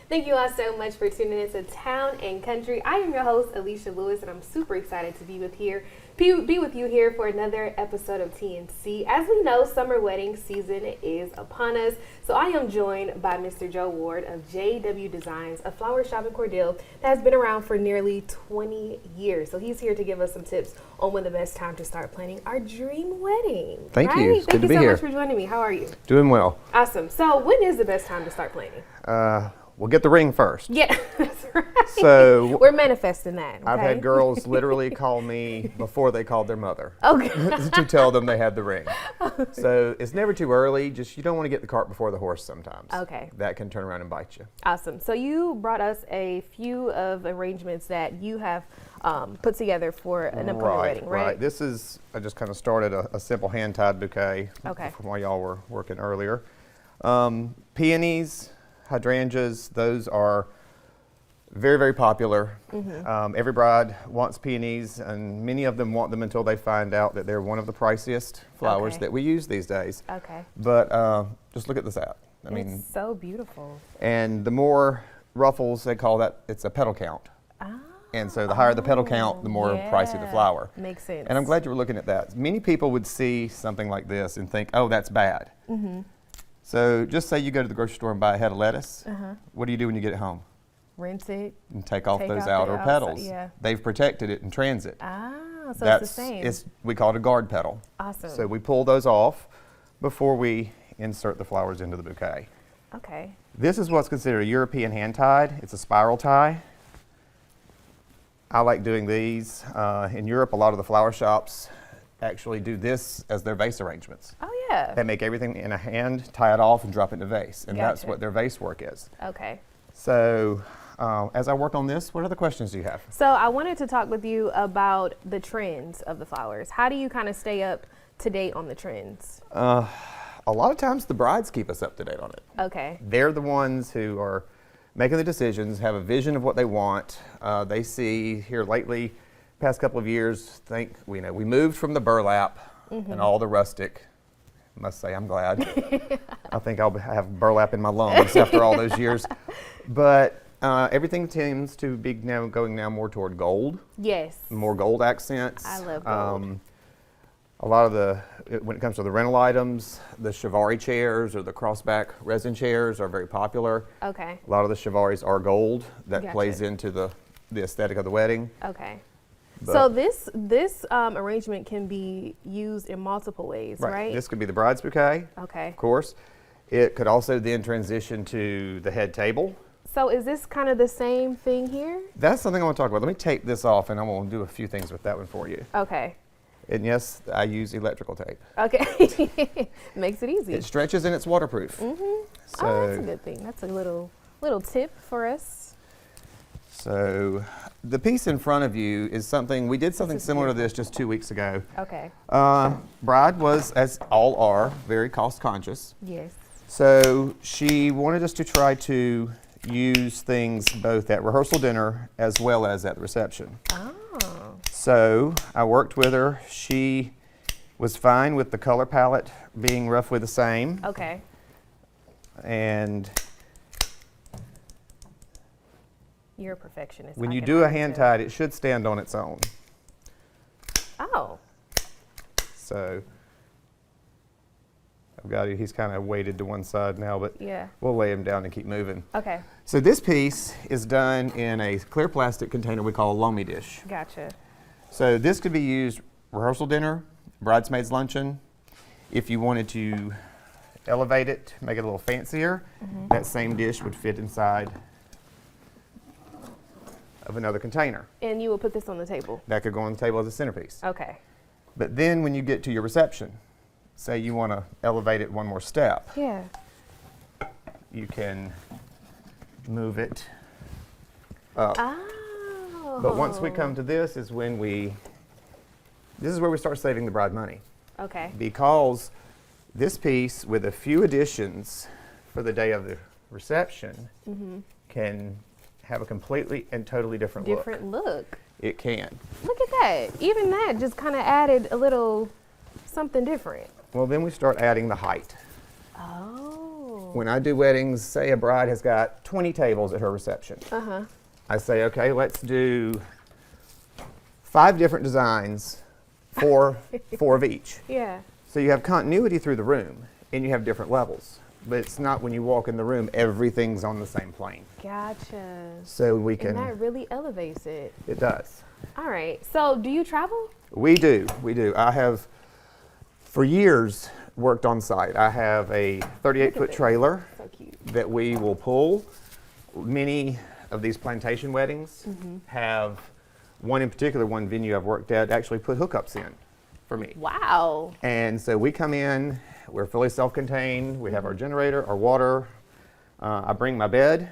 Thank you all so much for tuning in to Town and Country. I am your host, Alicia Lewis, and I'm super excited to be with you here for another episode of TNC. As we know, summer wedding season is upon us, so I am joined by Mr. Joe Ward of JW Designs, a flower shop in Cordell that has been around for nearly 20 years. So he's here to give us some tips on when the best time to start planning our dream wedding. Thank you. It's good to be Thank you so here. much for joining me. How are you? Doing well. Awesome. So when is the best time to start planning? We'll get the ring first. Yeah, that's right. So we're manifesting that. Okay? I've had girls literally call me before they called their mother Okay. to tell them they had the ring. So it's never too early. Just you don't want to get the cart before the horse sometimes. Okay. That can turn around and bite you. Awesome. So you brought us a few of arrangements that you have put together for an upcoming wedding, right? Right. This is, I just kind of started a simple hand-tied bouquet. Okay. From while y'all were working earlier. Peonies, hydrangeas, those are very, very popular. Every bride wants peonies, and many of them want them until they find out that they're one of the priciest flowers that we use these days. Okay. But just look at this out. I mean, it's so beautiful. and the more ruffles, they call that, it's a petal count. And so the higher the petal count, the more pricey the flower. Makes sense. And I'm glad you were looking at that. Many people would see something like this and think, oh, that's bad. So just say you go to the grocery store and buy a head of lettuce. What do you do when you get it home? Rinse it. And take off Take those out the outer outside, petals. yeah. They've protected it in transit. So it's the same. We call it a guard petal. Awesome. So we pull those off before we insert the flowers into the bouquet. Okay. This is what's considered a European hand-tied. It's a spiral tie. I like doing these. In Europe, a lot of the flower shops actually do this as their vase arrangements. Oh, yeah. They make everything in a hand, tie it off, and drop it in a vase. And that's Gotcha. what their vase work is. Okay. So as I work on this, what other questions do you have? So I wanted to talk with you about the trends of the flowers. How do you kind of stay up to date on the trends? A lot of times the brides keep us up to date on it. Okay. They're the ones who are making the decisions, have a vision of what they want. They see here lately, past couple of years, we moved from the burlap and all the rustic. I must say I'm glad. I think I'll have burlap in my lungs after all those years. But everything tends to be now going more toward gold. Yes. More gold accents. I love gold. A lot of when it comes to the rental items, the Chiavari chairs or the crossback resin chairs are very popular. Okay. A lot of the Chiavaris are gold. That Gotcha. plays into the aesthetic of the wedding. Okay. But- So this arrangement can be used in multiple ways, right? This could be the bride's bouquet, Okay. of course. It could also then transition to the head table. So is this kind of the same thing here? That's something I want to talk about. Let me tape this off, and I'm going to do a few things with that one for you. Okay. And yes, I use electrical tape. Okay. Makes it easy. It stretches and it's waterproof. So, Oh, that's a good thing. That's a little tip for us. So the piece in front of you is something, we did something similar to this just 2 weeks ago. Okay. Bride was, as all are, very cost conscious. Yes. So she wanted us to try to use things both at rehearsal dinner as well as at the reception. Oh. So I worked with her. She was fine with the color palette being roughly the same. Okay. And You're a perfectionist. when I you can do a already hand tell. tied, it should stand on its own. Oh. So I've got it. He's kind of weighted to one side now, but Yeah. we'll lay him down and keep moving. Okay. So this piece is done in a clear plastic container we call a loamy dish. Gotcha. So this could be used rehearsal dinner, bridesmaids luncheon. If you wanted to elevate it, make it a little fancier, that same dish would fit inside of another container. And you will put this on the table. That could go on the table as a centerpiece. Okay. But then when you get to your reception, say you want to elevate it one more step, Yeah. you can move it up. Oh. But once we come to this is when this is where we start saving the bride money. Okay. Because this piece, with a few additions for the day of the reception, can have a completely and totally different look. Different look. It can. Look at that. Even that just kind of added a little something different. Well, then we start adding the height. Oh. When I do weddings, say a bride has got 20 tables at her reception. I say, okay, let's do 5 different designs, 4 of each. Yeah. So you have continuity through the room, and you have different levels. But it's not when you walk in the room, everything's on the same plane. Gotcha. So we can. And that really elevates it. It does. All right. So do you travel? We do. I have, for years, worked on site. I have a 38-foot trailer So cute. that we will pull. Many of these plantation weddings have, one in particular, one venue I've worked at actually put hookups in for me. Wow. And so we come in, we're fully self-contained, we have our generator, our water, I bring my bed,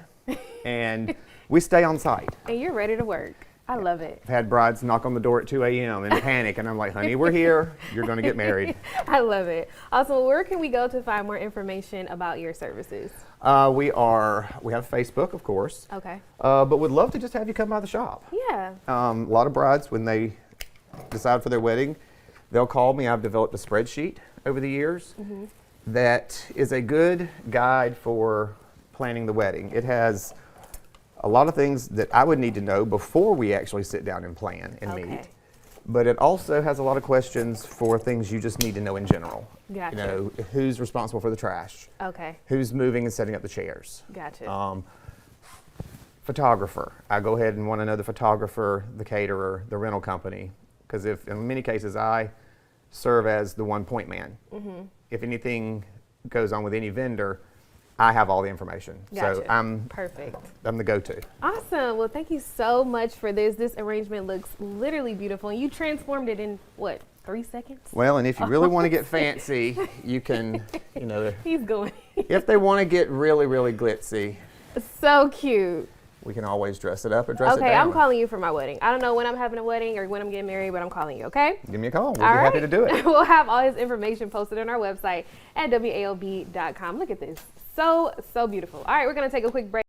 and we stay on site. And you're ready to work. I love it. I've had brides knock on the door at 2 a.m. and panic, and I'm like, honey, we're here, you're gonna get married. I love it. Also, where can we go to find more information about your services? We have Facebook, of course, Okay. but would love to just have you come by the shop. Yeah. A lot of brides, when they decide for their wedding, they'll call me. I've developed a spreadsheet over the years that is a good guide for planning the wedding. It has a lot of things that I would need to know before we actually sit down and plan and meet. But it also has a lot of questions for things you just need to know in general. Gotcha. You know, who's responsible for the trash? Okay. Who's moving and setting up the chairs? Gotcha. Photographer. I go ahead and want to know the photographer, the caterer, the rental company, because if in many cases I serve as the one point man. If anything goes on with any vendor, I have all the information. Gotcha. So I'm the go-to. Awesome. Well, thank you so much for this. This arrangement looks literally beautiful. And you transformed it in, what, 3 seconds? Well, and if you really want to get fancy, you can, you know, He's going. if they want to get really, really glitzy, So cute. we can always dress it up or dress it Okay, down. I'm calling you for my wedding. I don't know when I'm having a wedding or when I'm getting married, but I'm calling you, okay? Give me a call. We'll All be right. happy to do it. We'll have all his information posted on our website at WALB.com. Look at this. So beautiful. All right, we're going to take a quick break.